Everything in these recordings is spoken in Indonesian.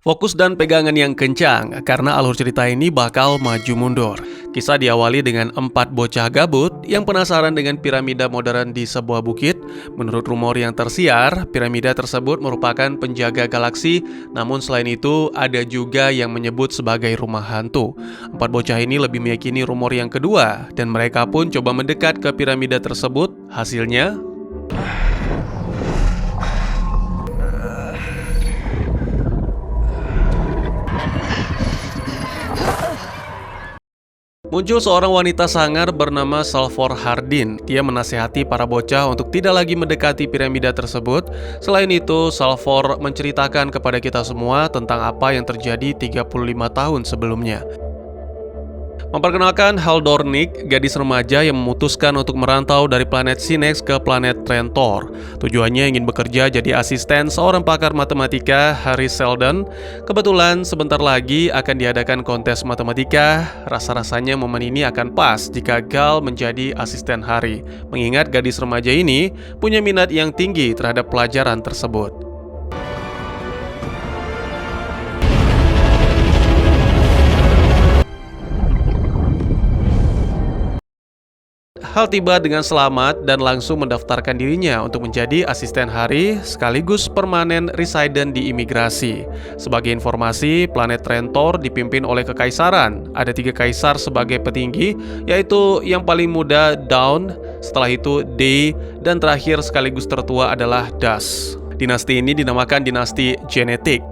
Fokus dan pegangan yang kencang, karena alur cerita ini bakal maju mundur. Kisah diawali dengan 4 bocah gabut yang penasaran dengan piramida modern di sebuah bukit. Menurut rumor yang tersiar, piramida tersebut merupakan penjaga galaksi, namun selain itu ada juga yang menyebut sebagai rumah hantu. 4 bocah ini lebih meyakini rumor yang kedua, dan mereka pun coba mendekat ke piramida tersebut. Hasilnya, muncul seorang wanita sangar bernama Salvor Hardin. Dia menasihati para bocah untuk tidak lagi mendekati piramida tersebut. Selain itu, Salvor menceritakan kepada kita semua tentang apa yang terjadi 35 tahun sebelumnya. Memperkenalkan Hal Dornick, gadis remaja yang memutuskan untuk merantau dari planet Sinex ke planet Trantor. Tujuannya ingin bekerja jadi asisten seorang pakar matematika, Harry Seldon. Kebetulan sebentar lagi akan diadakan kontes matematika. Rasa-rasanya momen ini akan pas jika Gal menjadi asisten Harry, mengingat gadis remaja ini punya minat yang tinggi terhadap pelajaran tersebut. Hal tiba dengan selamat dan langsung mendaftarkan dirinya untuk menjadi asisten Harry sekaligus permanen resident di imigrasi. Sebagai informasi, planet Trantor dipimpin oleh kekaisaran. Ada 3 kaisar sebagai petinggi, yaitu yang paling muda Dawn, setelah itu Day, dan terakhir sekaligus tertua adalah Das. Dinasti ini dinamakan dinasti genetik.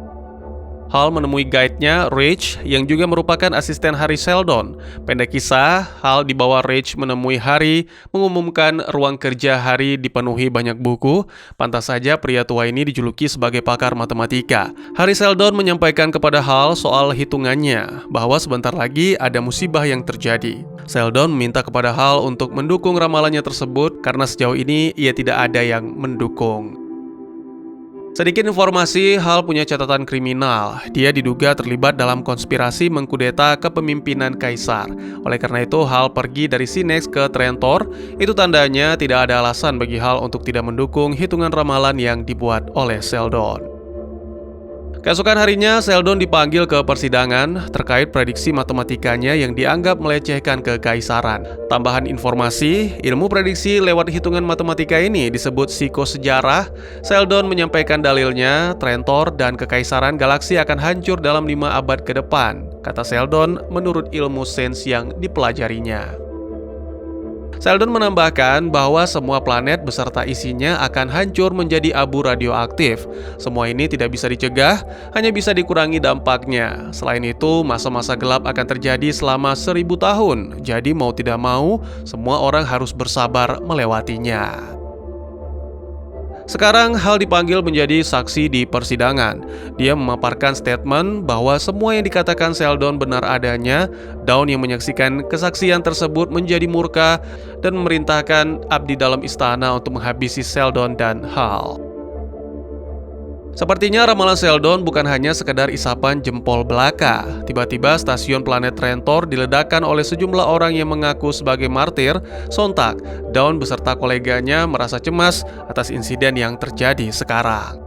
Hal menemui guide-nya, Rach, yang juga merupakan asisten Harry Seldon. Pendek kisah, Hal dibawa Rach menemui Harry, mengumumkan ruang kerja Harry dipenuhi banyak buku. Pantas saja pria tua ini dijuluki sebagai pakar matematika. Harry Seldon menyampaikan kepada Hal soal hitungannya, bahwa sebentar lagi ada musibah yang terjadi. Seldon meminta kepada Hal untuk mendukung ramalannya tersebut, karena sejauh ini ia tidak ada yang mendukung. Sedikit informasi, Hal punya catatan kriminal. Dia diduga terlibat dalam konspirasi mengkudeta kepemimpinan kaisar. Oleh karena itu, Hal pergi dari Sinex ke Trantor. Itu tandanya tidak ada alasan bagi Hal untuk tidak mendukung hitungan ramalan yang dibuat oleh Seldon. Keesokan harinya, Seldon dipanggil ke persidangan terkait prediksi matematikanya yang dianggap melecehkan kekaisaran. Tambahan informasi, ilmu prediksi lewat hitungan matematika ini disebut psikosejarah. Seldon menyampaikan dalilnya, Trantor dan kekaisaran galaksi akan hancur dalam 5 abad ke depan, kata Seldon menurut ilmu sains yang dipelajarinya. Seldon menambahkan bahwa semua planet beserta isinya akan hancur menjadi abu radioaktif. Semua ini tidak bisa dicegah, hanya bisa dikurangi dampaknya. Selain itu, masa-masa gelap akan terjadi selama 1000 tahun. Jadi mau tidak mau, semua orang harus bersabar melewatinya. Sekarang Hal dipanggil menjadi saksi di persidangan. Dia memaparkan statement bahwa semua yang dikatakan Seldon benar adanya. Dawn yang menyaksikan kesaksian tersebut menjadi murka dan memerintahkan abdi dalam istana untuk menghabisi Seldon dan Hal. Sepertinya ramalan Seldon bukan hanya sekedar isapan jempol belaka. Tiba-tiba stasiun planet Trantor diledakkan oleh sejumlah orang yang mengaku sebagai martir. Sontak, Dawn beserta koleganya merasa cemas atas insiden yang terjadi sekarang.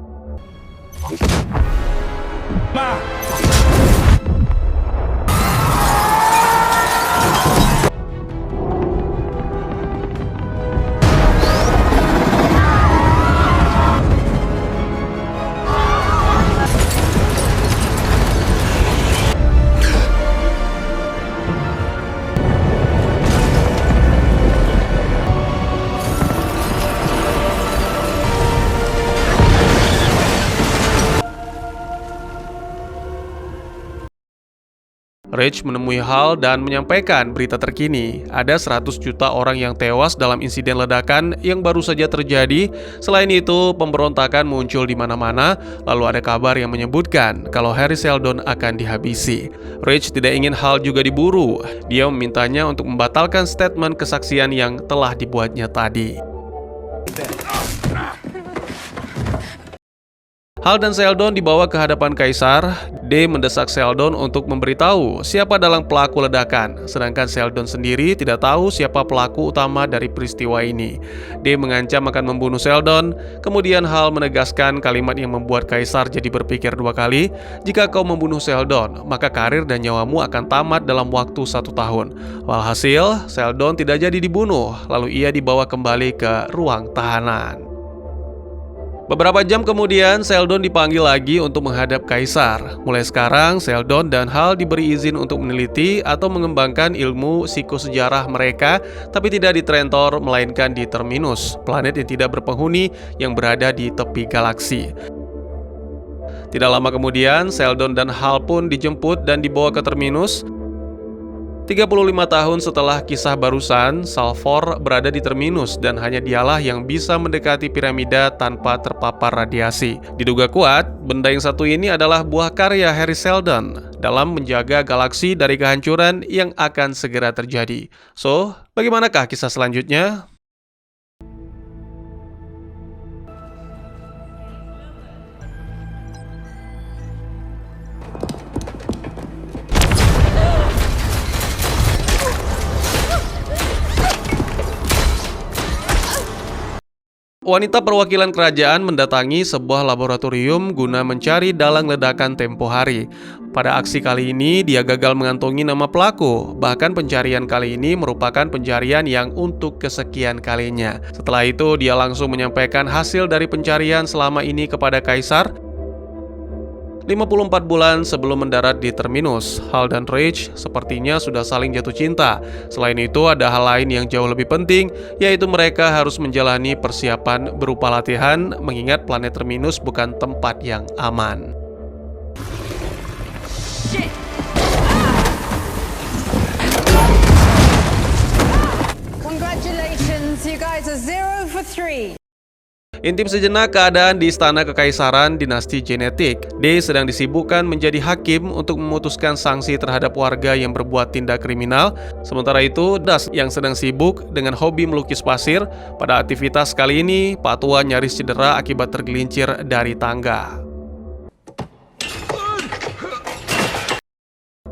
Rach menemui Hal dan menyampaikan berita terkini. Ada 100 juta orang yang tewas dalam insiden ledakan yang baru saja terjadi. Selain itu, pemberontakan muncul di mana-mana. Lalu ada kabar yang menyebutkan kalau Harry Seldon akan dihabisi. Rach tidak ingin Hal juga diburu. Dia memintanya untuk membatalkan statement kesaksian yang telah dibuatnya tadi. Hal dan Sheldon dibawa ke hadapan Kaisar. D mendesak Sheldon untuk memberitahu siapa dalang pelaku ledakan, sedangkan Sheldon sendiri tidak tahu siapa pelaku utama dari peristiwa ini. D mengancam akan membunuh Sheldon. Kemudian Hal menegaskan kalimat yang membuat Kaisar jadi berpikir dua kali. Jika kau membunuh Sheldon, maka karir dan nyawamu akan tamat dalam waktu 1 tahun. Walhasil, Sheldon tidak jadi dibunuh, lalu ia dibawa kembali ke ruang tahanan. Beberapa jam kemudian, Sheldon dipanggil lagi untuk menghadap Kaisar. Mulai sekarang, Sheldon dan Hal diberi izin untuk meneliti atau mengembangkan ilmu psikosejarah mereka, tapi tidak di Trantor, melainkan di Terminus, planet yang tidak berpenghuni yang berada di tepi galaksi. Tidak lama kemudian, Sheldon dan Hal pun dijemput dan dibawa ke Terminus. 35 tahun setelah kisah barusan, Salvor berada di Terminus dan hanya dialah yang bisa mendekati piramida tanpa terpapar radiasi. Diduga kuat, benda yang satu ini adalah buah karya Hari Seldon dalam menjaga galaksi dari kehancuran yang akan segera terjadi. So, bagaimanakah kisah selanjutnya? Wanita perwakilan kerajaan mendatangi sebuah laboratorium guna mencari dalang ledakan tempo hari. Pada aksi kali ini, dia gagal mengantongi nama pelaku. Bahkan pencarian kali ini merupakan pencarian yang untuk kesekian kalinya. Setelah itu, dia langsung menyampaikan hasil dari pencarian selama ini kepada Kaisar. 54 bulan sebelum mendarat di Terminus, Hal dan Reich sepertinya sudah saling jatuh cinta. Selain itu, ada hal lain yang jauh lebih penting, yaitu mereka harus menjalani persiapan berupa latihan, mengingat planet Terminus bukan tempat yang aman. Congratulations, you guys are 0 for 3. Intip sejenak keadaan di Istana Kekaisaran Dinasti Genetik. D sedang disibukkan menjadi hakim untuk memutuskan sanksi terhadap warga yang berbuat tindak kriminal. Sementara itu, Das yang sedang sibuk dengan hobi melukis pasir. Pada aktivitas kali ini, Pak Tua nyaris cedera akibat tergelincir dari tangga.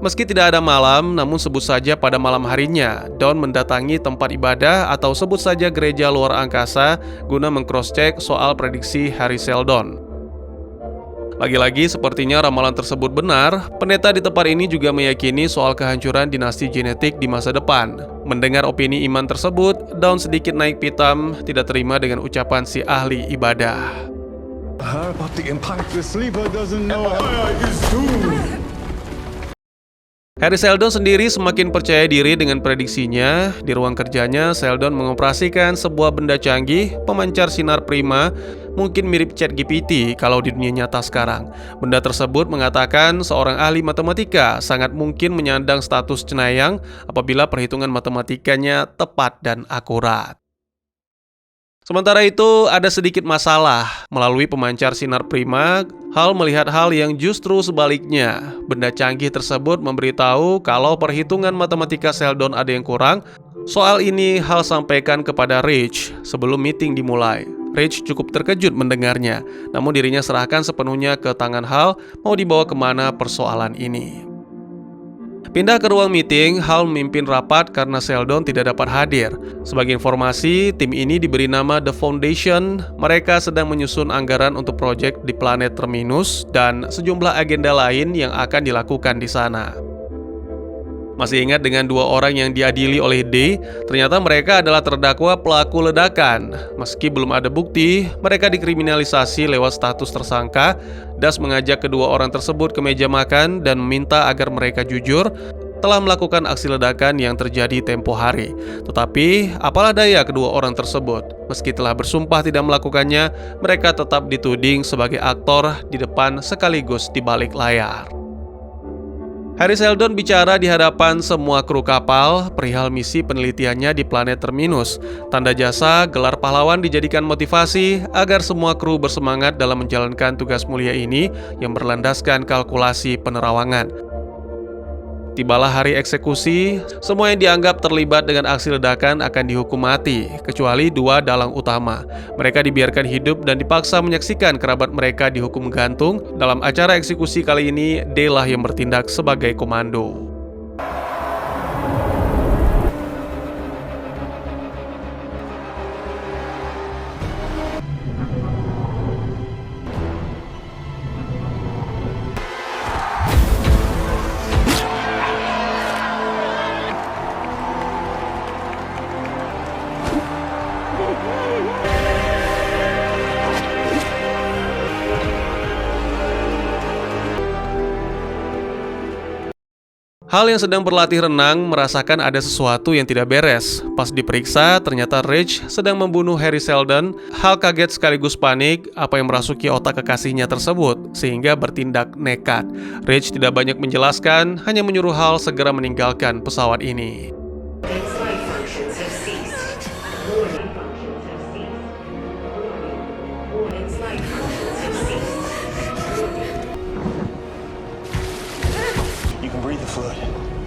Meski tidak ada malam, namun sebut saja pada malam harinya, Dawn mendatangi tempat ibadah atau sebut saja gereja luar angkasa guna meng-cross-check soal prediksi Hari Seldon. Lagi-lagi sepertinya ramalan tersebut benar. Pendeta di tempat ini juga meyakini soal kehancuran dinasti genetik di masa depan. Mendengar opini iman tersebut, Dawn sedikit naik pitam, tidak terima dengan ucapan si ahli ibadah. Hari Seldon sendiri semakin percaya diri dengan prediksinya. Di ruang kerjanya, Seldon mengoperasikan sebuah benda canggih, pemancar sinar prima, mungkin mirip ChatGPT kalau di dunia nyata sekarang. Benda tersebut mengatakan seorang ahli matematika sangat mungkin menyandang status cenayang apabila perhitungan matematikanya tepat dan akurat. Sementara itu, ada sedikit masalah. Melalui pemancar sinar prima, Hal melihat hal yang justru sebaliknya. Benda canggih tersebut memberitahu kalau perhitungan matematika Seldon ada yang kurang. Soal ini Hal sampaikan kepada Reich sebelum meeting dimulai. Reich cukup terkejut mendengarnya, namun dirinya serahkan sepenuhnya ke tangan Hal mau dibawa kemana persoalan ini. Pindah ke ruang meeting, Hal memimpin rapat karena Seldon tidak dapat hadir. Sebagai informasi, tim ini diberi nama The Foundation. Mereka sedang menyusun anggaran untuk proyek di planet Terminus dan sejumlah agenda lain yang akan dilakukan di sana. Masih ingat dengan dua orang yang diadili oleh D? Ternyata mereka adalah terdakwa pelaku ledakan. Meski belum ada bukti, mereka dikriminalisasi lewat status tersangka. Das mengajak kedua orang tersebut ke meja makan dan meminta agar mereka jujur telah melakukan aksi ledakan yang terjadi tempo hari. Tetapi, apalah daya kedua orang tersebut. Meski telah bersumpah tidak melakukannya, mereka tetap dituding sebagai aktor di depan sekaligus di balik layar. Hari Seldon bicara di hadapan semua kru kapal perihal misi penelitiannya di planet Terminus. Tanda jasa, gelar pahlawan dijadikan motivasi agar semua kru bersemangat dalam menjalankan tugas mulia ini yang berlandaskan kalkulasi penerawangan. Tibalah hari eksekusi, semua yang dianggap terlibat dengan aksi ledakan akan dihukum mati, kecuali 2 dalang utama. Mereka dibiarkan hidup dan dipaksa menyaksikan kerabat mereka dihukum gantung. Dalam acara eksekusi kali ini, D lah yang bertindak sebagai komando. Hal yang sedang berlatih renang merasakan ada sesuatu yang tidak beres. Pas diperiksa, ternyata Rich sedang membunuh Harry Seldon. Hal kaget sekaligus panik apa yang merasuki otak kekasihnya tersebut, sehingga bertindak nekat. Rich tidak banyak menjelaskan, hanya menyuruh Hal segera meninggalkan pesawat ini. You can breathe the fluid.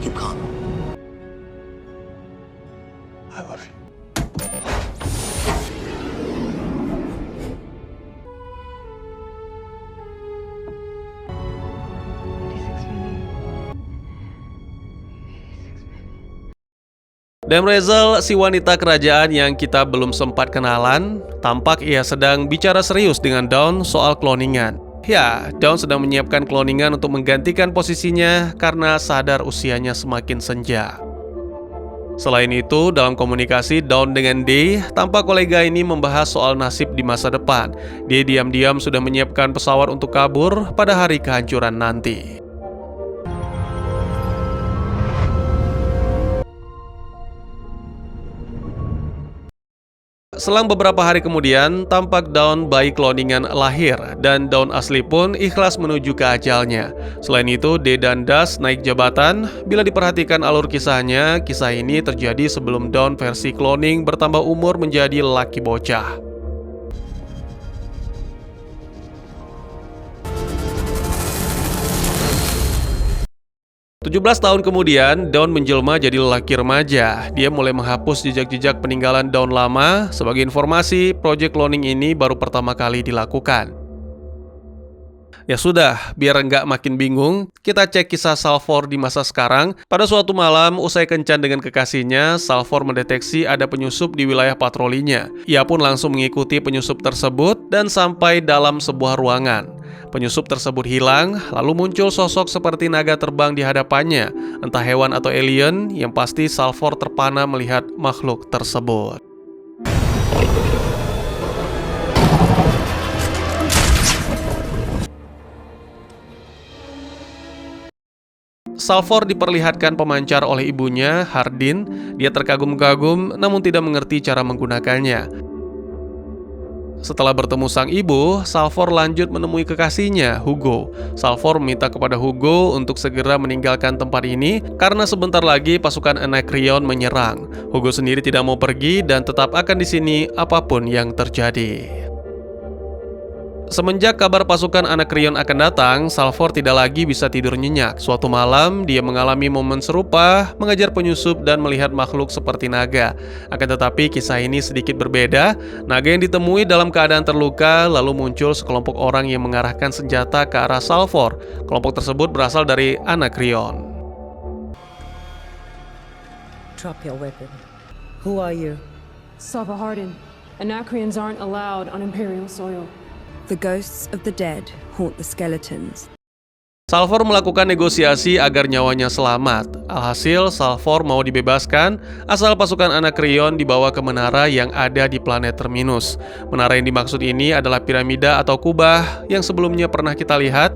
Keep calm. I love you. Dan Razel, si wanita kerajaan yang kita belum sempat kenalan, tampak ia sedang bicara serius dengan Dawn soal cloningan. Ya, Dawn sedang menyiapkan cloningan untuk menggantikan posisinya karena sadar usianya semakin senja. Selain itu, dalam komunikasi Dawn dengan D, tampak kolega ini membahas soal nasib di masa depan. Dia diam-diam sudah menyiapkan pesawat untuk kabur pada hari kehancuran nanti. Selang beberapa hari kemudian, tampak Dawn bayi cloningan lahir dan Dawn asli pun ikhlas menuju ke ajalnya. Selain itu, D dan Das naik jabatan. Bila diperhatikan alur kisahnya, kisah ini terjadi sebelum Dawn versi cloning bertambah umur menjadi lelaki bocah. 17 tahun kemudian, Dawn menjelma jadi lelaki remaja. Dia mulai menghapus jejak-jejak peninggalan Dawn lama. Sebagai informasi, proyek cloning ini baru pertama kali dilakukan. Ya sudah, biar nggak makin bingung, kita cek kisah Salvor di masa sekarang. Pada suatu malam, usai kencan dengan kekasihnya, Salvor mendeteksi ada penyusup di wilayah patrolinya. Ia pun langsung mengikuti penyusup tersebut dan sampai dalam sebuah ruangan. Penyusup tersebut hilang, lalu muncul sosok seperti naga terbang di hadapannya. Entah hewan atau alien, yang pasti Salvor terpana melihat makhluk tersebut. Salvor diperlihatkan pemancar oleh ibunya, Hardin. Dia terkagum-kagum namun tidak mengerti cara menggunakannya. Setelah bertemu sang ibu, Salvor lanjut menemui kekasihnya, Hugo. Salvor meminta kepada Hugo untuk segera meninggalkan tempat ini karena sebentar lagi pasukan Anacreon menyerang. Hugo sendiri tidak mau pergi dan tetap akan di sini apapun yang terjadi. Semenjak kabar pasukan Anacreon akan datang, Salvor tidak lagi bisa tidur nyenyak. Suatu malam, dia mengalami momen serupa, mengejar penyusup dan melihat makhluk seperti naga. Akan tetapi, kisah ini sedikit berbeda. Naga yang ditemui dalam keadaan terluka, lalu muncul sekelompok orang yang mengarahkan senjata ke arah Salvor. Kelompok tersebut berasal dari Anacreon. Drop your weapon. Who are you? Saba Hardin. Anacreons aren't allowed on Imperial soil. The ghosts of the dead haunt the skeletons. Salvor melakukan negosiasi agar nyawanya selamat. Alhasil, Salvor mau dibebaskan asal pasukan Anacreon dibawa ke menara yang ada di planet Terminus. Menara yang dimaksud ini adalah piramida atau kubah yang sebelumnya pernah kita lihat.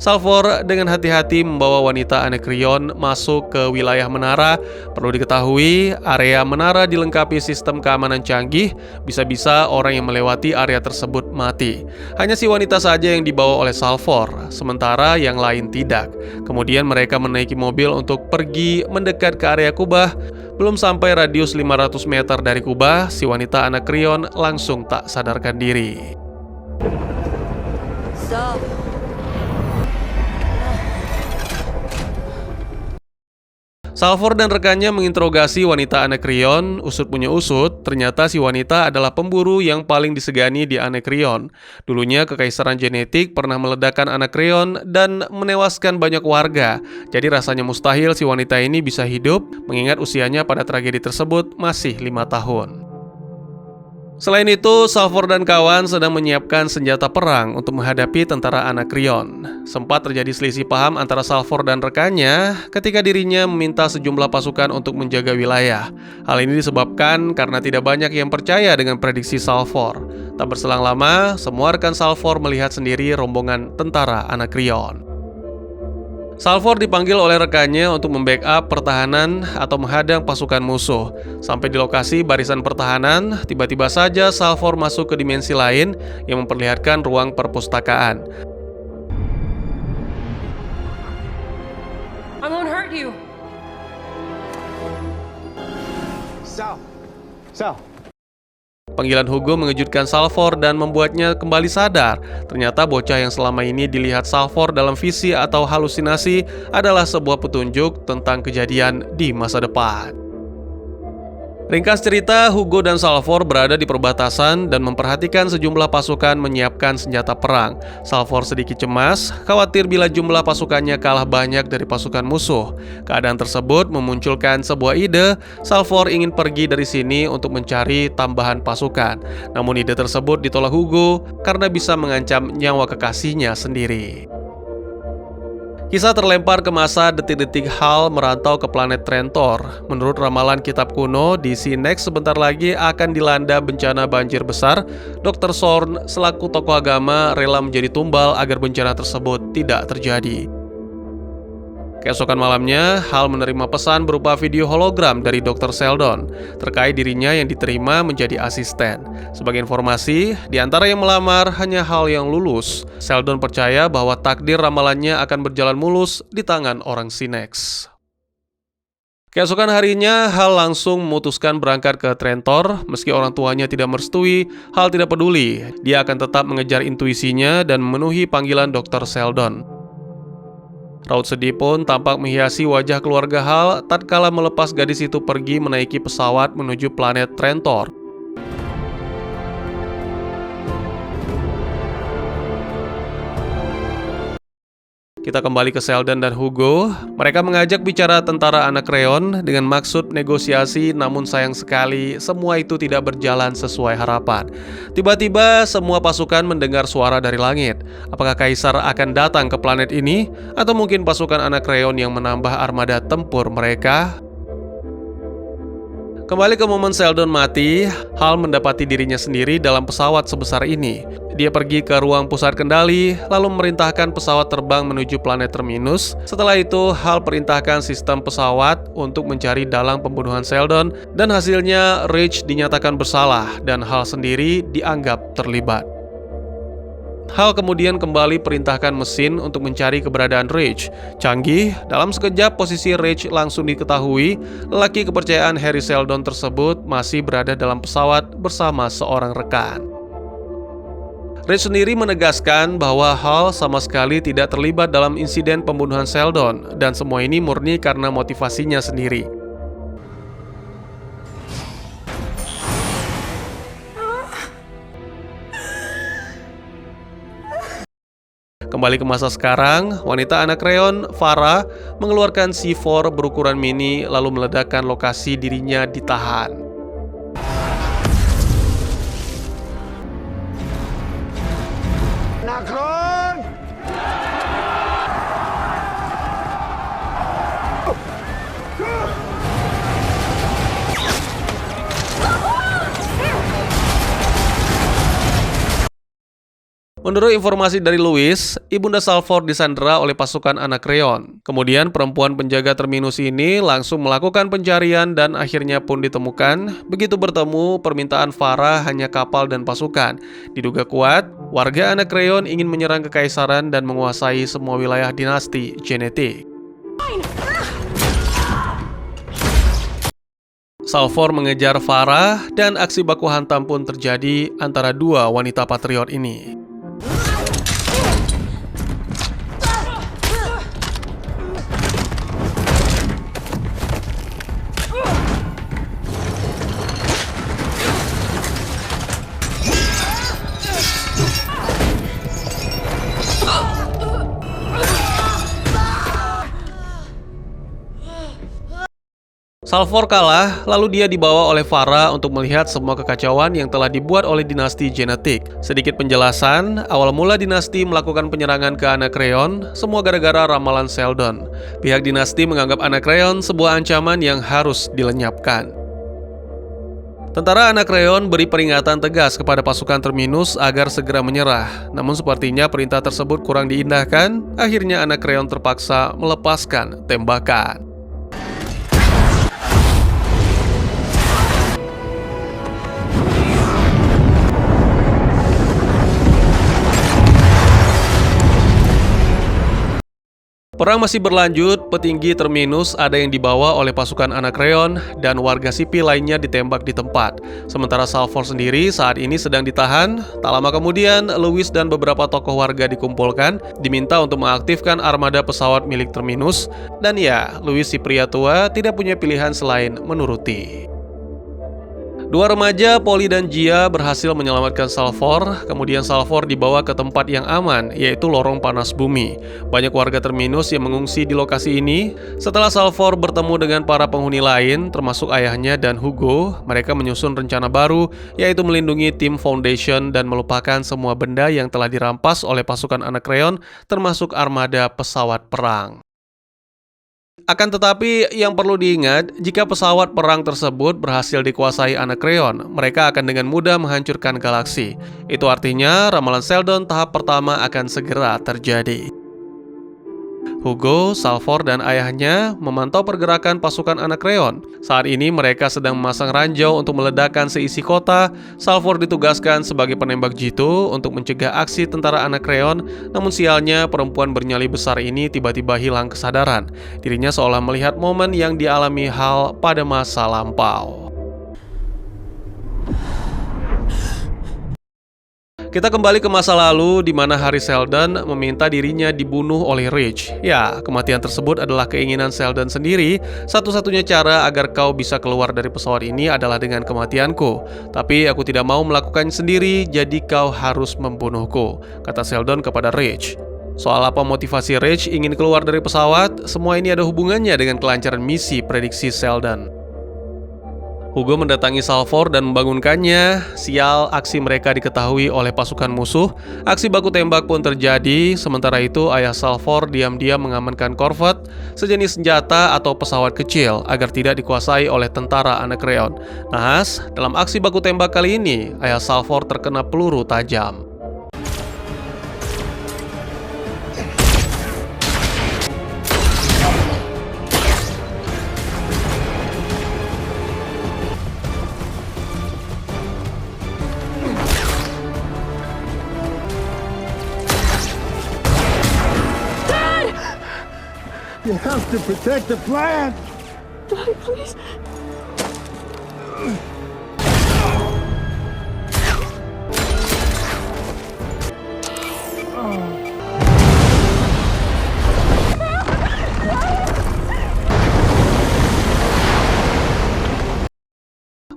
Salvor dengan hati-hati membawa wanita Anacreon masuk ke wilayah menara. Perlu diketahui, area menara dilengkapi sistem keamanan canggih, bisa-bisa orang yang melewati area tersebut mati. Hanya si wanita saja yang dibawa oleh Salvor, sementara yang lain tidak. Kemudian mereka menaiki mobil untuk pergi mendekat ke area kubah. Belum sampai radius 500 meter dari kubah, si wanita Anacreon langsung tak sadarkan diri. Salvor dan rekannya menginterogasi wanita Anacreon. Usut punya usut, ternyata si wanita adalah pemburu yang paling disegani di Anacreon. Dulunya kekaisaran genetik pernah meledakkan Anacreon dan menewaskan banyak warga. Jadi rasanya mustahil si wanita ini bisa hidup, mengingat usianya pada tragedi tersebut masih 5 tahun. Selain itu, Salvor dan kawan sedang menyiapkan senjata perang untuk menghadapi tentara Anacreon. Sempat terjadi selisih paham antara Salvor dan rekannya ketika dirinya meminta sejumlah pasukan untuk menjaga wilayah. Hal ini disebabkan karena tidak banyak yang percaya dengan prediksi Salvor. Tak berselang lama, semua rekan Salvor melihat sendiri rombongan tentara Anacreon. Salvor dipanggil oleh rekannya untuk membackup pertahanan atau menghadang pasukan musuh. Sampai di lokasi barisan pertahanan, tiba-tiba saja Salvor masuk ke dimensi lain yang memperlihatkan ruang perpustakaan. I won't hurt you. Sal. Sal. Panggilan Hugo mengejutkan Salvor dan membuatnya kembali sadar. Ternyata bocah yang selama ini dilihat Salvor dalam visi atau halusinasi adalah sebuah petunjuk tentang kejadian di masa depan. Ringkas cerita, Hugo dan Salvor berada di perbatasan dan memperhatikan sejumlah pasukan menyiapkan senjata perang. Salvor sedikit cemas, khawatir bila jumlah pasukannya kalah banyak dari pasukan musuh. Keadaan tersebut memunculkan sebuah ide. Salvor ingin pergi dari sini untuk mencari tambahan pasukan. Namun ide tersebut ditolak Hugo karena bisa mengancam nyawa kekasihnya sendiri. Kisah terlempar ke masa detik-detik Hal merantau ke planet Trantor. Menurut ramalan kitab kuno, di Sinex sebentar lagi akan dilanda bencana banjir besar. Dr. Sorn selaku tokoh agama rela menjadi tumbal agar bencana tersebut tidak terjadi. Keesokan malamnya, Hal menerima pesan berupa video hologram dari Dr. Seldon terkait dirinya yang diterima menjadi asisten. Sebagai informasi, di antara yang melamar hanya Hal yang lulus. Seldon percaya bahwa takdir ramalannya akan berjalan mulus di tangan orang Sinex. Keesokan harinya, Hal langsung memutuskan berangkat ke Trantor. Meski orang tuanya tidak merestui, Hal tidak peduli. Dia akan tetap mengejar intuisinya dan memenuhi panggilan Dr. Seldon. Raut sedih pun tampak menghiasi wajah keluarga Hal tatkala melepas gadis itu pergi menaiki pesawat menuju planet Trantor. Kita kembali ke Seldon dan Hugo. Mereka mengajak bicara tentara Anacreon dengan maksud negosiasi, namun sayang sekali semua itu tidak berjalan sesuai harapan. Tiba-tiba semua pasukan mendengar suara dari langit. Apakah Kaisar akan datang ke planet ini? Atau mungkin pasukan Anacreon yang menambah armada tempur mereka? Kembali ke momen Seldon mati, Hal mendapati dirinya sendiri dalam pesawat sebesar ini. Dia pergi ke ruang pusat kendali, lalu memerintahkan pesawat terbang menuju planet Terminus. Setelah itu, Hal perintahkan sistem pesawat untuk mencari dalang pembunuhan Seldon, dan hasilnya Reach dinyatakan bersalah dan Hal sendiri dianggap terlibat. Hal kemudian kembali perintahkan mesin untuk mencari keberadaan Reach. Canggih, dalam sekejap posisi Reach langsung diketahui. Lelaki kepercayaan Harry Seldon tersebut masih berada dalam pesawat bersama seorang rekan. Reach sendiri menegaskan bahwa Hal sama sekali tidak terlibat dalam insiden pembunuhan Seldon, dan semua ini murni karena motivasinya sendiri. Kembali ke masa sekarang, wanita Anacreon, Farah, mengeluarkan C4 berukuran mini lalu meledakkan lokasi dirinya ditahan. Anacreon! Menurut informasi dari Louis, Ibunda Salvor disandera oleh pasukan Anakreon. Kemudian perempuan penjaga terminus ini langsung melakukan pencarian dan akhirnya pun ditemukan. Begitu bertemu, permintaan Farah hanya kapal dan pasukan. Diduga kuat, warga Anakreon ingin menyerang kekaisaran dan menguasai semua wilayah dinasti genetik. Salvor mengejar Farah dan aksi baku hantam pun terjadi antara dua wanita patriot ini. Salvor kalah, lalu dia dibawa oleh Farah untuk melihat semua kekacauan yang telah dibuat oleh dinasti genetik. Sedikit penjelasan, awal mula dinasti melakukan penyerangan ke Anakreon, semua gara-gara ramalan Seldon. Pihak dinasti menganggap Anakreon sebuah ancaman yang harus dilenyapkan. Tentara Anakreon beri peringatan tegas kepada pasukan Terminus agar segera menyerah. Namun sepertinya perintah tersebut kurang diindahkan, akhirnya Anakreon terpaksa melepaskan tembakan. Perang masih berlanjut, petinggi Terminus ada yang dibawa oleh pasukan Anakreon dan warga sipil lainnya ditembak di tempat. Sementara Salvor sendiri saat ini sedang ditahan. Tak lama kemudian, Louis dan beberapa tokoh warga dikumpulkan, diminta untuk mengaktifkan armada pesawat milik Terminus. Dan ya, Louis si pria tua tidak punya pilihan selain menuruti. Dua remaja, Polly dan Gia, berhasil menyelamatkan Salvor. Kemudian Salvor dibawa ke tempat yang aman, yaitu lorong panas bumi. Banyak warga Terminus yang mengungsi di lokasi ini. Setelah Salvor bertemu dengan para penghuni lain, termasuk ayahnya dan Hugo, mereka menyusun rencana baru, yaitu melindungi tim Foundation dan melupakan semua benda yang telah dirampas oleh pasukan Anakreon, termasuk armada pesawat perang. Akan tetapi, yang perlu diingat, jika pesawat perang tersebut berhasil dikuasai Anakreon, mereka akan dengan mudah menghancurkan galaksi. Itu artinya, ramalan Seldon tahap pertama akan segera terjadi. Hugo, Salvor, dan ayahnya memantau pergerakan pasukan Anakreon. Saat ini mereka sedang memasang ranjau untuk meledakkan seisi kota. Salvor ditugaskan sebagai penembak jitu untuk mencegah aksi tentara Anakreon. Namun sialnya, perempuan bernyali besar ini tiba-tiba hilang kesadaran. Dirinya seolah melihat momen yang dialami Hal pada masa lampau. Kita kembali ke masa lalu di mana Hari Seldon meminta dirinya dibunuh oleh Reach. Ya, kematian tersebut adalah keinginan Seldon sendiri. Satu-satunya cara agar kau bisa keluar dari pesawat ini adalah dengan kematianku. Tapi aku tidak mau melakukannya sendiri, jadi kau harus membunuhku, kata Seldon kepada Reach. Soal apa motivasi Reach ingin keluar dari pesawat, semua ini ada hubungannya dengan kelancaran misi prediksi Seldon. Hugo mendatangi Salvor dan membangunkannya. Sial, aksi mereka diketahui oleh pasukan musuh. Aksi baku tembak pun terjadi. Sementara itu, ayah Salvor diam-diam mengamankan Corvette, sejenis senjata atau pesawat kecil, agar tidak dikuasai oleh tentara Anakreon. Nahas, dalam aksi baku tembak kali ini, ayah Salvor terkena peluru tajam. You have to protect the plant! Daddy, please.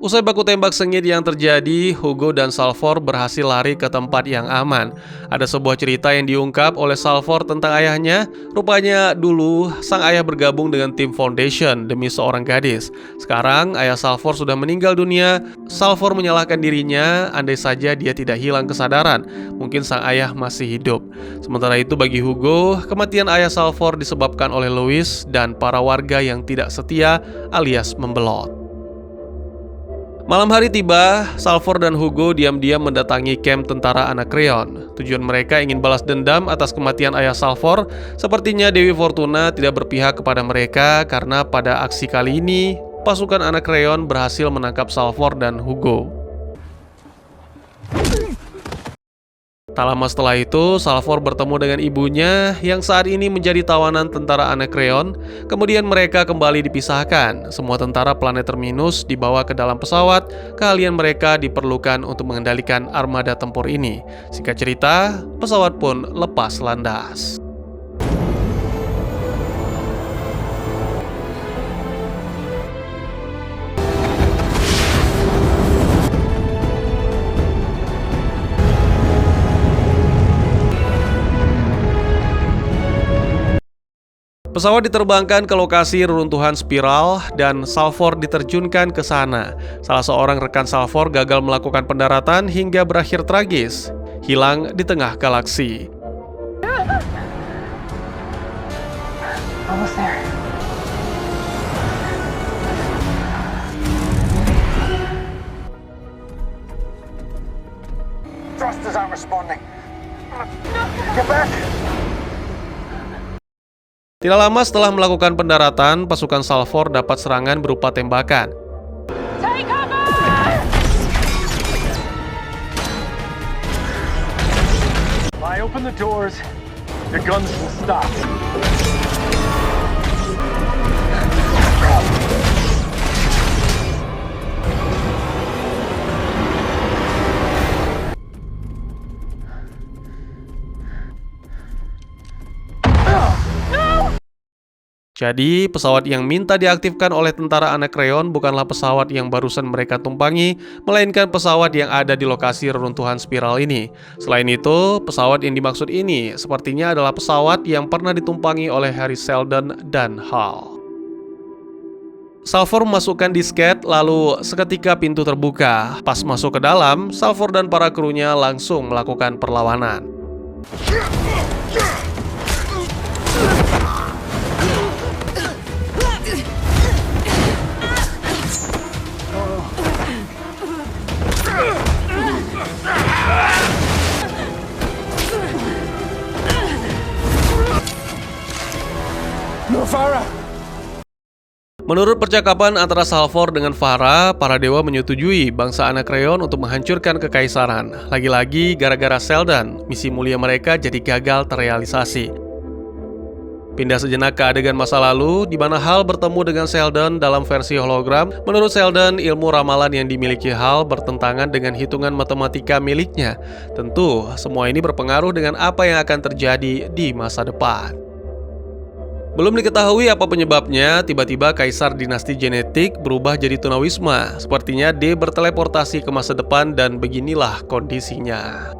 Usai baku tembak sengit yang terjadi, Hugo dan Salvor berhasil lari ke tempat yang aman. Ada sebuah cerita yang diungkap oleh Salvor tentang ayahnya. Rupanya dulu sang ayah bergabung dengan tim Foundation demi seorang gadis. Sekarang ayah Salvor sudah meninggal dunia. Salvor menyalahkan dirinya, andai saja dia tidak hilang kesadaran. Mungkin sang ayah masih hidup. Sementara itu bagi Hugo, kematian ayah Salvor disebabkan oleh Louis dan para warga yang tidak setia alias membelot. Malam hari tiba, Salvor dan Hugo diam-diam mendatangi kamp tentara Anacreon. Tujuan mereka ingin balas dendam atas kematian ayah Salvor. Sepertinya Dewi Fortuna tidak berpihak kepada mereka karena pada aksi kali ini, pasukan Anacreon berhasil menangkap Salvor dan Hugo. Tak lama setelah itu, Salvor bertemu dengan ibunya yang saat ini menjadi tawanan tentara Anacreon. Kemudian mereka kembali dipisahkan. Semua tentara planet Terminus dibawa ke dalam pesawat. Keahlian mereka diperlukan untuk mengendalikan armada tempur ini. Singkat cerita, pesawat pun lepas landas. Pesawat diterbangkan ke lokasi reruntuhan spiral dan Salvor diterjunkan ke sana. Salah seorang rekan Salvor gagal melakukan pendaratan hingga berakhir tragis, hilang di tengah galaksi. Almost there. Thrusters aren't responding. Get back! Tidak lama setelah melakukan pendaratan, pasukan Salvor dapat serangan berupa tembakan. Take cover! If I open the doors, the guns will stop. Jadi, pesawat yang minta diaktifkan oleh tentara Anacreon bukanlah pesawat yang barusan mereka tumpangi, melainkan pesawat yang ada di lokasi reruntuhan spiral ini. Selain itu, pesawat yang dimaksud ini sepertinya adalah pesawat yang pernah ditumpangi oleh Hari Seldon dan Hal. Salvor memasukkan disket, lalu seketika pintu terbuka. Pas masuk ke dalam, Salvor dan para krunya langsung melakukan perlawanan. Menurut percakapan antara Salvor dengan Farah, para dewa menyetujui bangsa Anacreon untuk menghancurkan kekaisaran. Lagi-lagi gara-gara Seldon, misi mulia mereka jadi gagal terrealisasi. Pindah sejenak ke adegan masa lalu, di mana Hal bertemu dengan Seldon dalam versi hologram. Menurut Seldon, ilmu ramalan yang dimiliki Hal bertentangan dengan hitungan matematika miliknya. Tentu, semua ini berpengaruh dengan apa yang akan terjadi di masa depan. Belum diketahui apa penyebabnya, tiba-tiba kaisar dinasti genetik berubah jadi tunawisma. Sepertinya D berteleportasi ke masa depan dan beginilah kondisinya.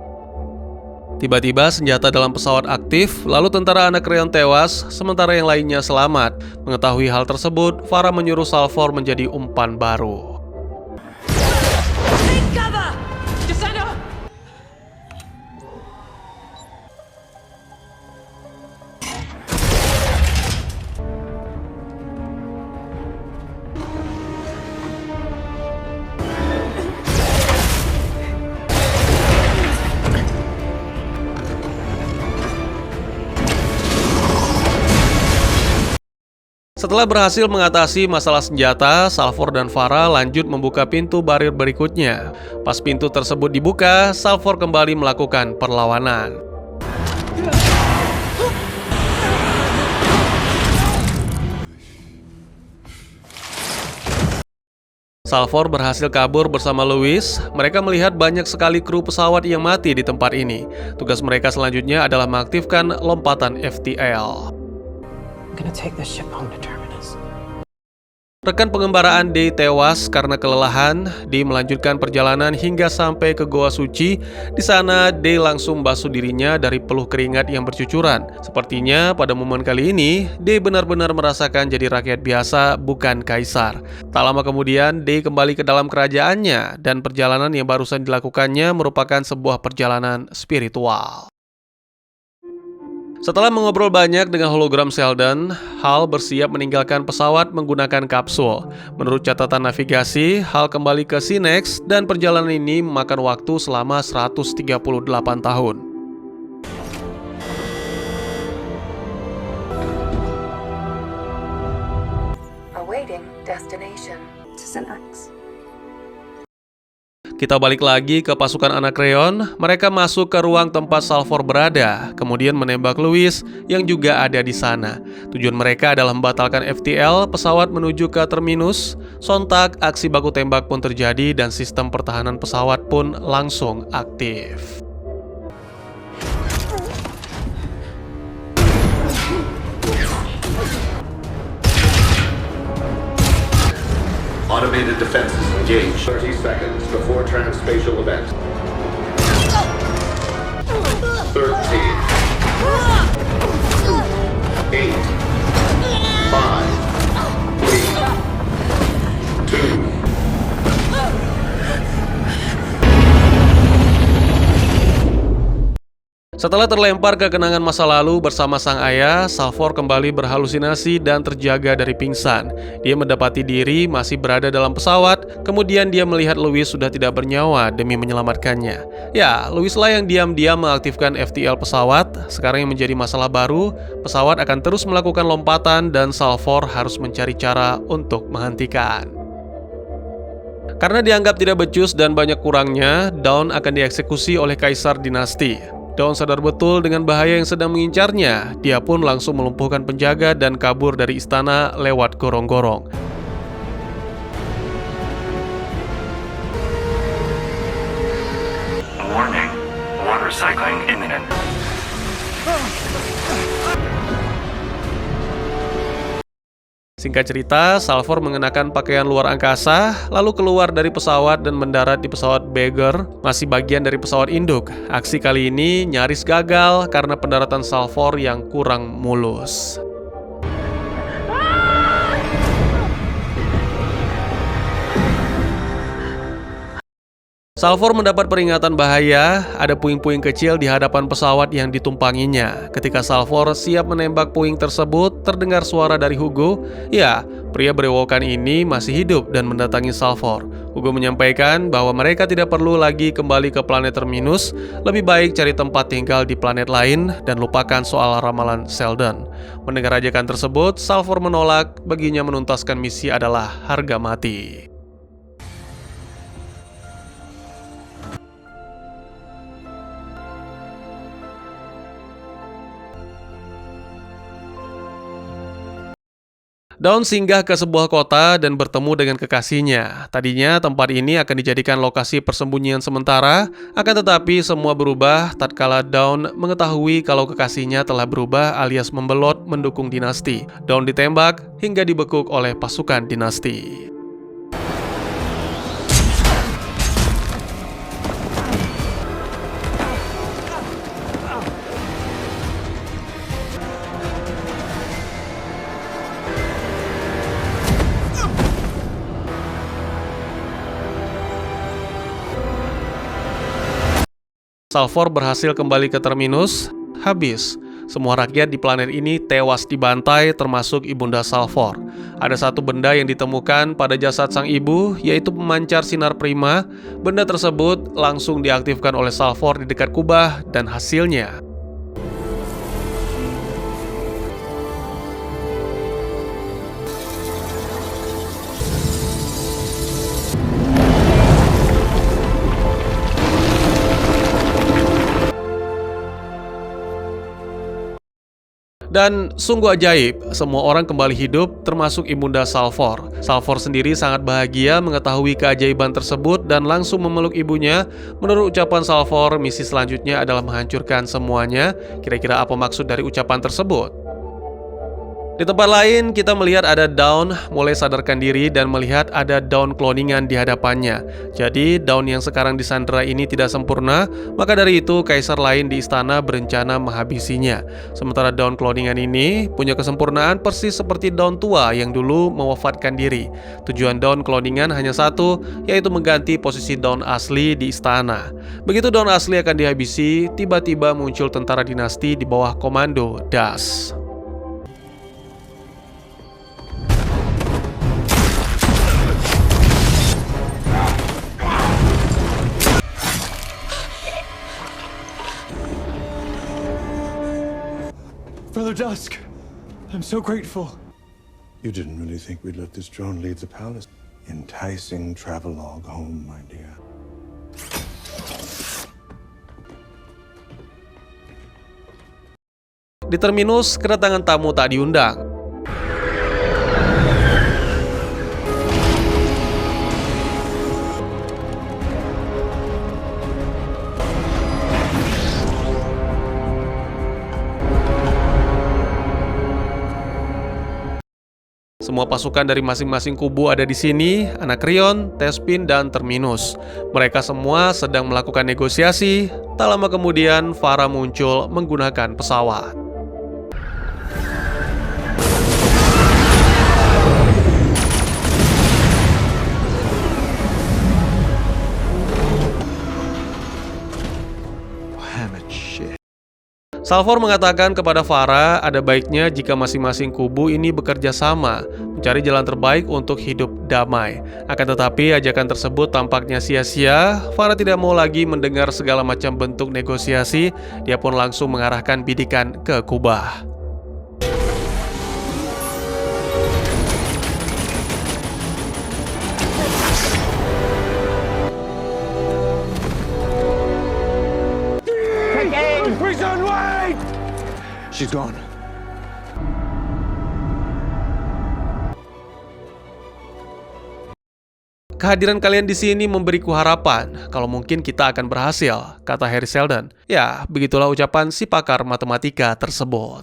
Tiba-tiba senjata dalam pesawat aktif, lalu tentara Anacreon tewas, sementara yang lainnya selamat. Mengetahui hal tersebut, Farah menyuruh Salvor menjadi umpan baru. Take cover! Descender! Setelah berhasil mengatasi masalah senjata, Salvor dan Farah lanjut membuka pintu barir berikutnya. Pas pintu tersebut dibuka, Salvor kembali melakukan perlawanan. Salvor berhasil kabur bersama Louis. Mereka melihat banyak sekali kru pesawat yang mati di tempat ini. Tugas mereka selanjutnya adalah mengaktifkan lompatan FTL. I'm gonna take this ship home to Terminus. Rekan pengembaraan D tewas karena kelelahan. D melanjutkan perjalanan hingga sampai ke Goa Suci. Di sana D langsung basuh dirinya dari peluh keringat yang bercucuran. Sepertinya pada momen kali ini D benar-benar merasakan jadi rakyat biasa, bukan kaisar. Tak lama kemudian D kembali ke dalam kerajaannya dan perjalanan yang barusan dilakukannya merupakan sebuah perjalanan spiritual. Setelah mengobrol banyak dengan hologram Sheldon, Hal bersiap meninggalkan pesawat menggunakan kapsul. Menurut catatan navigasi, Hal kembali ke Sinex dan perjalanan ini memakan waktu selama 138 tahun. Awaiting destination. Sinex. Kita balik lagi ke pasukan Anacreon. Mereka masuk ke ruang tempat Salvor berada, kemudian menembak Louis yang juga ada di sana. Tujuan mereka adalah membatalkan FTL pesawat menuju ke terminus. Sontak, aksi baku tembak pun terjadi dan sistem pertahanan pesawat pun langsung aktif. Automated defenses engaged. 30 seconds before transspatial event. 13. 8. 5. 3. 2. Setelah terlempar ke kenangan masa lalu bersama sang ayah, Salvor kembali berhalusinasi dan terjaga dari pingsan. Dia mendapati diri masih berada dalam pesawat, kemudian dia melihat Louis sudah tidak bernyawa demi menyelamatkannya. Ya, Louis lah yang diam-diam mengaktifkan FTL pesawat. Sekarang yang menjadi masalah baru, pesawat akan terus melakukan lompatan dan Salvor harus mencari cara untuk menghentikan. Karena dianggap tidak becus dan banyak kurangnya, Dawn akan dieksekusi oleh Kaisar Dinasti. Dawn sadar betul dengan bahaya yang sedang mengincarnya. Dia pun langsung melumpuhkan penjaga dan kabur dari istana lewat gorong-gorong. Warning. Water cycling imminent. Singkat cerita, Salvor mengenakan pakaian luar angkasa, lalu keluar dari pesawat dan mendarat di pesawat Beggar, masih bagian dari pesawat induk. Aksi kali ini nyaris gagal karena pendaratan Salvor yang kurang mulus. Salvor mendapat peringatan bahaya, ada puing-puing kecil di hadapan pesawat yang ditumpanginya. Ketika Salvor siap menembak puing tersebut, terdengar suara dari Hugo. Ya, pria berewokan ini masih hidup dan mendatangi Salvor. Hugo menyampaikan bahwa mereka tidak perlu lagi kembali ke planet Terminus, lebih baik cari tempat tinggal di planet lain dan lupakan soal ramalan Sheldon. Mendengar ajakan tersebut, Salvor menolak, baginya menuntaskan misi adalah harga mati. Dawn singgah ke sebuah kota dan bertemu dengan kekasihnya. Tadinya tempat ini akan dijadikan lokasi persembunyian sementara, akan tetapi semua berubah tatkala Dawn mengetahui kalau kekasihnya telah berubah alias membelot mendukung dinasti. Dawn ditembak hingga dibekuk oleh pasukan dinasti. Salvor berhasil kembali ke Terminus. Habis, semua rakyat di planet ini tewas dibantai termasuk ibunda Salvor. Ada satu benda yang ditemukan pada jasad sang ibu, yaitu pemancar sinar prima. Benda tersebut langsung diaktifkan oleh Salvor di dekat kubah dan hasilnya dan sungguh ajaib, semua orang kembali hidup termasuk ibunda Salvor. Salvor sendiri sangat bahagia mengetahui keajaiban tersebut dan langsung memeluk ibunya. Menurut ucapan Salvor, misi selanjutnya adalah menghancurkan semuanya. Kira-kira apa maksud dari ucapan tersebut? Di tempat lain, kita melihat ada Dawn mulai sadarkan diri dan melihat ada Dawn cloningan di hadapannya. Jadi, Dawn yang sekarang disandera ini tidak sempurna, maka dari itu kaisar lain di istana berencana menghabisinya. Sementara Dawn cloningan ini punya kesempurnaan persis seperti Dawn tua yang dulu mewafatkan diri. Tujuan Dawn cloningan hanya satu, yaitu mengganti posisi Dawn asli di istana. Begitu Dawn asli akan dihabisi, tiba-tiba muncul tentara dinasti di bawah komando Das. Brother Dusk, I'm so grateful. You didn't really think we'd let this drone leave the palace? Enticing travelogue home, my dear. Di terminus, kedatangan tamu tak diundang. Semua pasukan dari masing-masing kubu ada di sini, Anacreon, Tespin, dan Terminus. Mereka semua sedang melakukan negosiasi. Tak lama kemudian, Farah muncul menggunakan pesawat. Salvor mengatakan kepada Farah ada baiknya jika masing-masing kubu ini bekerja sama, mencari jalan terbaik untuk hidup damai. Akan tetapi ajakan tersebut tampaknya sia-sia. Farah tidak mau lagi mendengar segala macam bentuk negosiasi. Dia pun langsung mengarahkan bidikan ke kubah. She's gone. Kehadiran kalian di sini memberiku harapan kalau mungkin kita akan berhasil, kata Hari Seldon. Ya, begitulah ucapan si pakar matematika tersebut.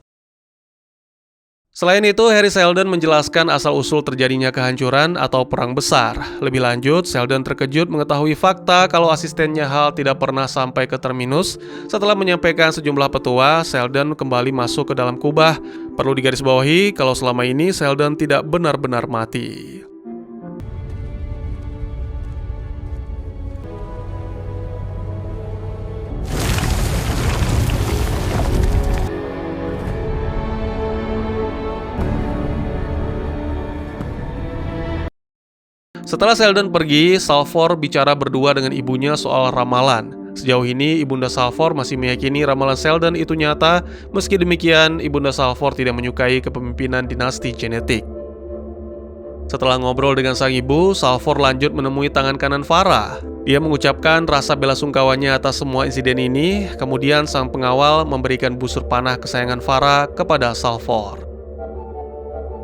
Selain itu, Hari Seldon menjelaskan asal-usul terjadinya kehancuran atau perang besar. Lebih lanjut, Seldon terkejut mengetahui fakta kalau asistennya Hal tidak pernah sampai ke Terminus. Setelah menyampaikan sejumlah petua, Seldon kembali masuk ke dalam kubah. Perlu digarisbawahi kalau selama ini Seldon tidak benar-benar mati. Setelah Seldon pergi, Salvor bicara berdua dengan ibunya soal ramalan. Sejauh ini, Ibunda Salvor masih meyakini ramalan Seldon itu nyata. Meski demikian, Ibunda Salvor tidak menyukai kepemimpinan dinasti genetik. Setelah ngobrol dengan sang ibu, Salvor lanjut menemui tangan kanan Farah. Dia mengucapkan rasa bela sungkawanya atas semua insiden ini. Kemudian sang pengawal memberikan busur panah kesayangan Farah kepada Salvor.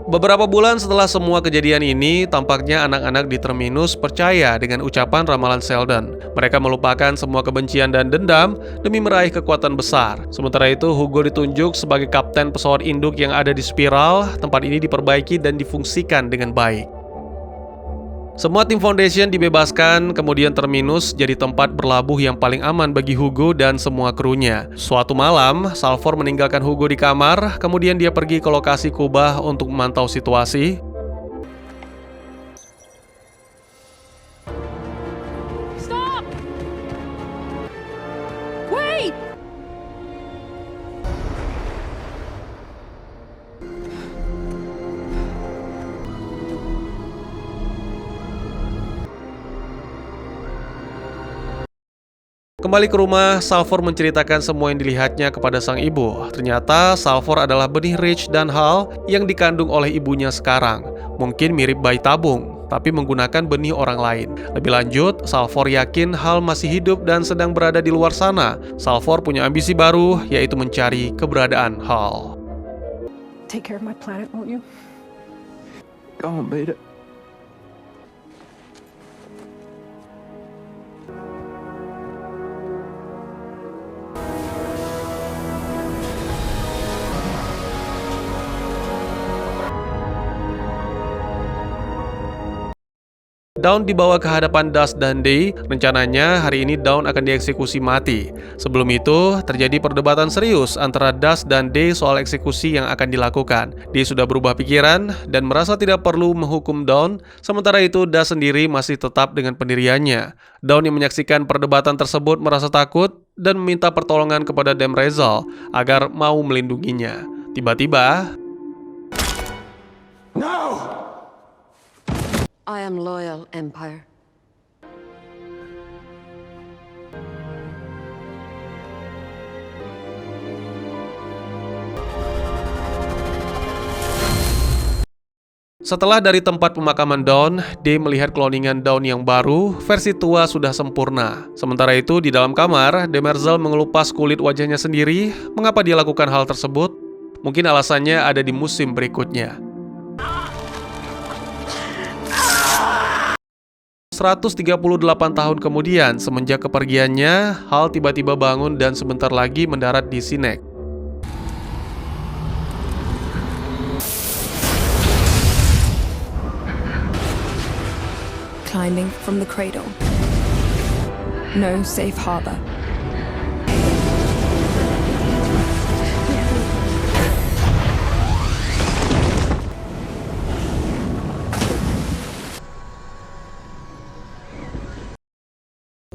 Beberapa bulan setelah semua kejadian ini, tampaknya anak-anak di Terminus percaya dengan ucapan ramalan Seldon. Mereka melupakan semua kebencian dan dendam demi meraih kekuatan besar. Sementara itu, Hugo ditunjuk sebagai kapten pesawat induk yang ada di Spiral. Tempat ini diperbaiki dan difungsikan dengan baik. Semua tim Foundation dibebaskan, kemudian Terminus jadi tempat berlabuh yang paling aman bagi Hugo dan semua krunya. Suatu malam, Salvor meninggalkan Hugo di kamar, kemudian dia pergi ke lokasi kubah untuk memantau situasi. Stop! Wait! Kembali ke rumah, Salvor menceritakan semua yang dilihatnya kepada sang ibu. Ternyata Salvor adalah benih Reach dan Hal yang dikandung oleh ibunya sekarang. Mungkin mirip bayi tabung, tapi menggunakan benih orang lain. Lebih lanjut, Salvor yakin Hal masih hidup dan sedang berada di luar sana. Salvor punya ambisi baru, yaitu mencari keberadaan Hal. Take care of my planet, won't you? Go on, Beta. Dawn dibawa ke hadapan Dusk dan Day. Rencananya hari ini Dawn akan dieksekusi mati. Sebelum itu, terjadi perdebatan serius antara Dusk dan Day soal eksekusi yang akan dilakukan. Day sudah berubah pikiran dan merasa tidak perlu menghukum Dawn, sementara itu Dusk sendiri masih tetap dengan pendiriannya. Dawn yang menyaksikan perdebatan tersebut merasa takut dan meminta pertolongan kepada Dame Razel agar mau melindunginya. Tiba-tiba, No! I am loyal, Empire. setelah dari tempat pemakaman Dawn, Day melihat kloningan Dawn yang baru, versi tua sudah sempurna. Sementara itu, di dalam kamar, Demerzel mengelupas kulit wajahnya sendiri. Mengapa dia lakukan hal tersebut? Mungkin alasannya ada di musim berikutnya. 138 tahun kemudian, semenjak kepergiannya, Hal tiba-tiba bangun dan sebentar lagi mendarat di Sinek. Climbing from the cradle. No safe harbor.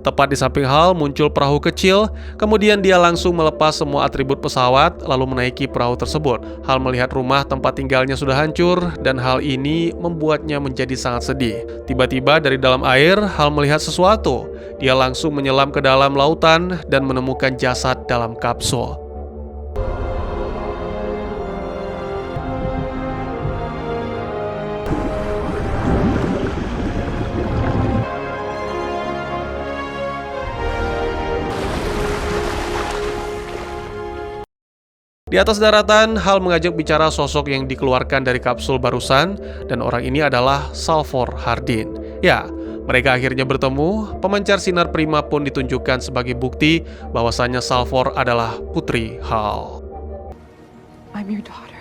Tepat di samping Hal muncul perahu kecil, kemudian dia langsung melepas semua atribut pesawat lalu menaiki perahu tersebut. Hal melihat rumah tempat tinggalnya sudah hancur dan hal ini membuatnya menjadi sangat sedih. Tiba-tiba dari dalam air, Hal melihat sesuatu. Dia langsung menyelam ke dalam lautan dan menemukan jasad dalam kapsul. Di atas daratan, Hal mengajak bicara sosok yang dikeluarkan dari kapsul barusan, dan orang ini adalah Salvor Hardin. Ya, mereka akhirnya bertemu. Pemancar sinar prima pun ditunjukkan sebagai bukti bahwasannya Salvor adalah putri Hal. I'm your daughter.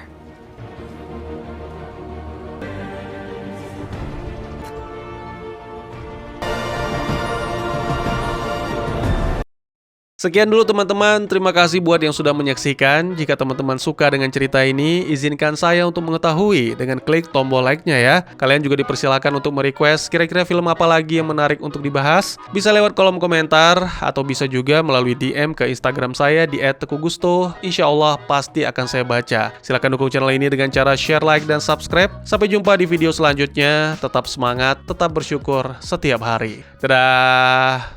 Sekian dulu teman-teman, terima kasih buat yang sudah menyaksikan. Jika teman-teman suka dengan cerita ini, izinkan saya untuk mengetahui dengan klik tombol like-nya ya. Kalian juga dipersilakan untuk merequest kira-kira film apa lagi yang menarik untuk dibahas. Bisa lewat kolom komentar, atau bisa juga melalui DM ke Instagram saya di @tekugusto. Insya Allah pasti akan saya baca. Silahkan dukung channel ini dengan cara share, like, dan subscribe. Sampai jumpa di video selanjutnya. Tetap semangat, tetap bersyukur setiap hari. Dadah!